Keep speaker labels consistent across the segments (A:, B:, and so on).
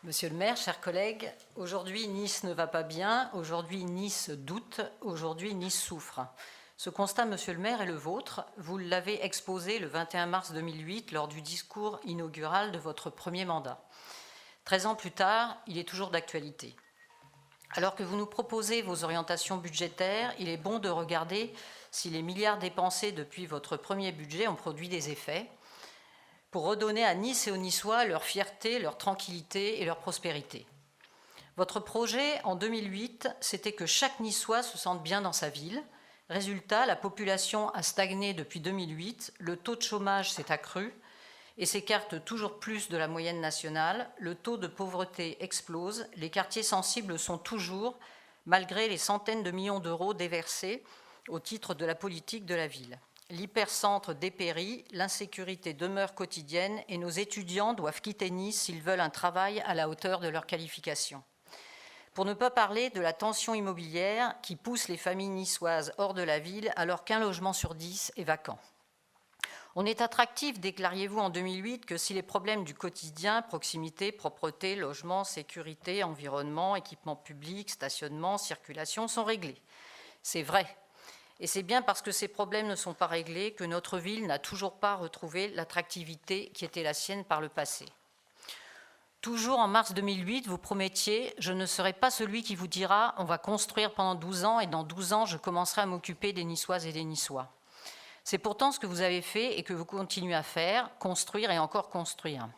A: Monsieur le maire, chers collègues, aujourd'hui Nice ne va pas bien, aujourd'hui Nice doute, aujourd'hui Nice souffre. Ce constat, monsieur le maire, est le vôtre. Vous l'avez exposé le 21 mars 2008 lors du discours inaugural de votre premier mandat. 13 ans plus tard, il est toujours d'actualité. Alors que vous nous proposez vos orientations budgétaires, il est bon de regarder si les milliards dépensés depuis votre premier budget ont produit des effets, pour redonner à Nice et aux Niçois leur fierté, leur tranquillité et leur prospérité. Votre projet, en 2008, c'était que chaque Niçois se sente bien dans sa ville. Résultat, la population a stagné depuis 2008, le taux de chômage s'est accru et s'écarte toujours plus de la moyenne nationale, le taux de pauvreté explose, les quartiers sensibles sont toujours, malgré les centaines de millions d'euros déversés au titre de la politique de la ville. L'hypercentre dépérit, l'insécurité demeure quotidienne et nos étudiants doivent quitter Nice s'ils veulent un travail à la hauteur de leur qualification. Pour ne pas parler de la tension immobilière qui pousse les familles niçoises hors de la ville alors qu'un logement sur 10 est vacant. On est attractif, déclariez-vous en 2008, que si les problèmes du quotidien, proximité, propreté, logement, sécurité, environnement, équipement public, stationnement, circulation, sont réglés. C'est vrai. Et c'est bien parce que ces problèmes ne sont pas réglés que notre ville n'a toujours pas retrouvé l'attractivité qui était la sienne par le passé. Toujours en mars 2008, vous promettiez « Je ne serai pas celui qui vous dira « On va construire pendant 12 ans et dans 12 ans, je commencerai à m'occuper des Niçoises et des Niçois ». C'est pourtant ce que vous avez fait et que vous continuez à faire, construire et encore construire.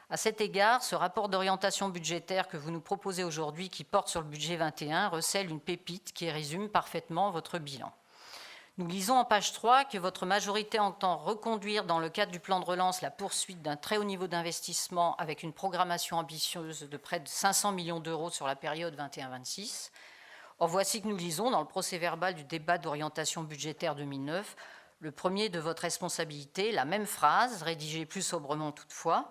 A: À cet égard, ce rapport d'orientation budgétaire que vous nous proposez aujourd'hui, qui porte sur le budget 21, recèle une pépite qui résume parfaitement votre bilan. Nous lisons en page 3 que votre majorité entend reconduire dans le cadre du plan de relance la poursuite d'un très haut niveau d'investissement avec une programmation ambitieuse de près de 500 millions d'euros sur la période 21-26. Or, voici que nous lisons dans le procès-verbal du débat d'orientation budgétaire 2009, le premier de votre responsabilité, la même phrase, rédigée plus sobrement toutefois.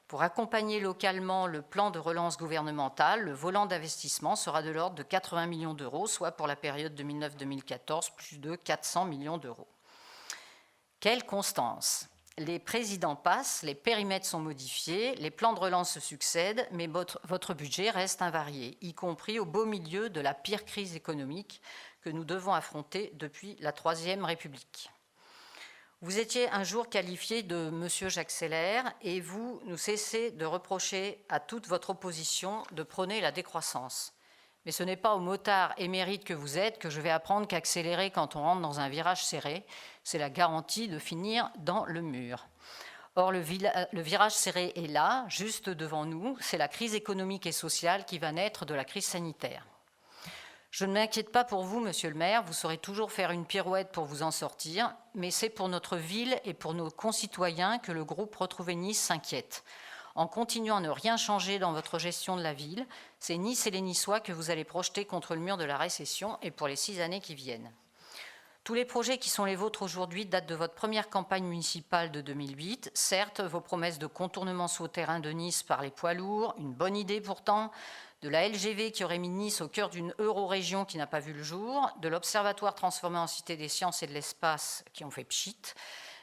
A: Pour accompagner localement le plan de relance gouvernemental, le volant d'investissement sera de l'ordre de 80 millions d'euros, soit pour la période 2009-2014, plus de 400 millions d'euros. Quelle constance! Les présidents passent, les périmètres sont modifiés, les plans de relance se succèdent, mais votre budget reste invarié, y compris au beau milieu de la pire crise économique que nous devons affronter depuis la Troisième République. Vous étiez un jour qualifié de « Monsieur j'accélère » et vous nous cessez de reprocher à toute votre opposition de prôner la décroissance. Mais ce n'est pas au motard émérite que vous êtes que je vais apprendre qu'accélérer quand on rentre dans un virage serré, c'est la garantie de finir dans le mur. Or, le virage serré est là, juste devant nous, c'est la crise économique et sociale qui va naître de la crise sanitaire. Je ne m'inquiète pas pour vous, monsieur le maire, vous saurez toujours faire une pirouette pour vous en sortir, mais c'est pour notre ville et pour nos concitoyens que le groupe Retrouver Nice s'inquiète. En continuant à ne rien changer dans votre gestion de la ville, c'est Nice et les Niçois que vous allez projeter contre le mur de la récession et pour les 6 années qui viennent. Tous les projets qui sont les vôtres aujourd'hui datent de votre première campagne municipale de 2008. Certes, vos promesses de contournement souterrain de Nice par les poids lourds, une bonne idée pourtant, de la LGV qui aurait mis Nice au cœur d'une euro-région qui n'a pas vu le jour, de l'Observatoire transformé en Cité des Sciences et de l'Espace qui ont fait pchit.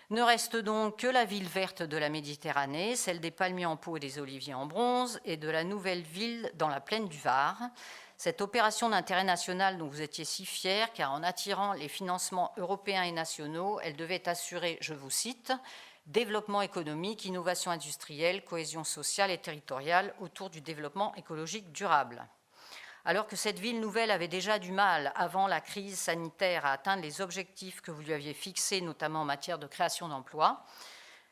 A: Ne reste donc que la ville verte de la Méditerranée, celle des palmiers en pot et des oliviers en bronze, et de la nouvelle ville dans la plaine du Var. Cette opération d'intérêt national dont vous étiez si fiers, car en attirant les financements européens et nationaux, elle devait assurer, je vous cite, développement économique, innovation industrielle, cohésion sociale et territoriale autour du développement écologique durable. Alors que cette ville nouvelle avait déjà du mal, avant la crise sanitaire, à atteindre les objectifs que vous lui aviez fixés, notamment en matière de création d'emplois,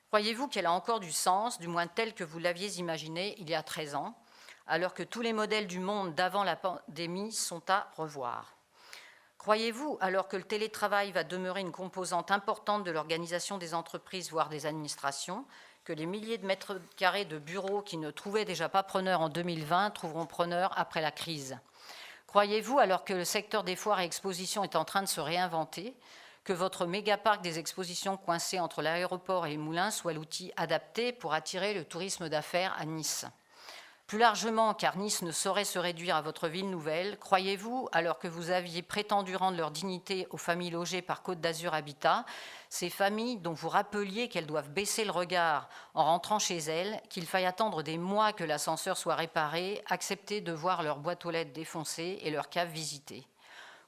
A: croyez-vous qu'elle a encore du sens, du moins tel que vous l'aviez imaginé il y a 13 ans, alors que tous les modèles du monde d'avant la pandémie sont à revoir? Croyez-vous, alors que le télétravail va demeurer une composante importante de l'organisation des entreprises, voire des administrations, que les milliers de mètres carrés de bureaux qui ne trouvaient déjà pas preneur en 2020 trouveront preneur après la crise? Croyez-vous, alors que le secteur des foires et expositions est en train de se réinventer, que votre méga-parc des expositions coincé entre l'aéroport et les moulins soit l'outil adapté pour attirer le tourisme d'affaires à Nice? Plus largement, car Nice ne saurait se réduire à votre ville nouvelle, croyez-vous, alors que vous aviez prétendu rendre leur dignité aux familles logées par Côte d'Azur Habitat, Ces familles dont vous rappeliez qu'elles doivent baisser le regard en rentrant chez elles, qu'il faille attendre des mois que l'ascenseur soit réparé, accepter de voir leur boîte aux lettres défoncée et leur cave visitée.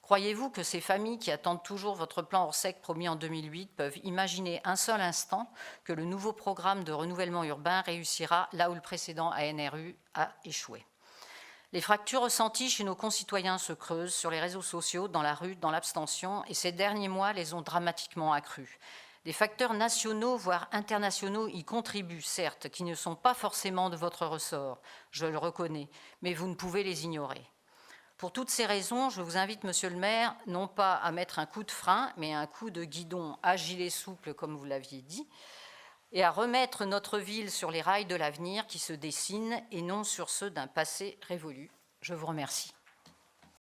A: Croyez-vous que ces familles qui attendent toujours votre plan Orsec promis en 2008 peuvent imaginer un seul instant que le nouveau programme de renouvellement urbain réussira là où le précédent ANRU a échoué? Les fractures ressenties chez nos concitoyens se creusent sur les réseaux sociaux, dans la rue, dans l'abstention, et ces derniers mois les ont dramatiquement accrues. Des facteurs nationaux, voire internationaux, y contribuent, certes, qui ne sont pas forcément de votre ressort, je le reconnais, mais vous ne pouvez les ignorer. Pour toutes ces raisons, je vous invite, Monsieur le maire, non pas à mettre un coup de frein, mais un coup de guidon agile et souple, comme vous l'aviez dit, et à remettre notre ville sur les rails de l'avenir qui se dessinent et non sur ceux d'un passé révolu. Je vous remercie.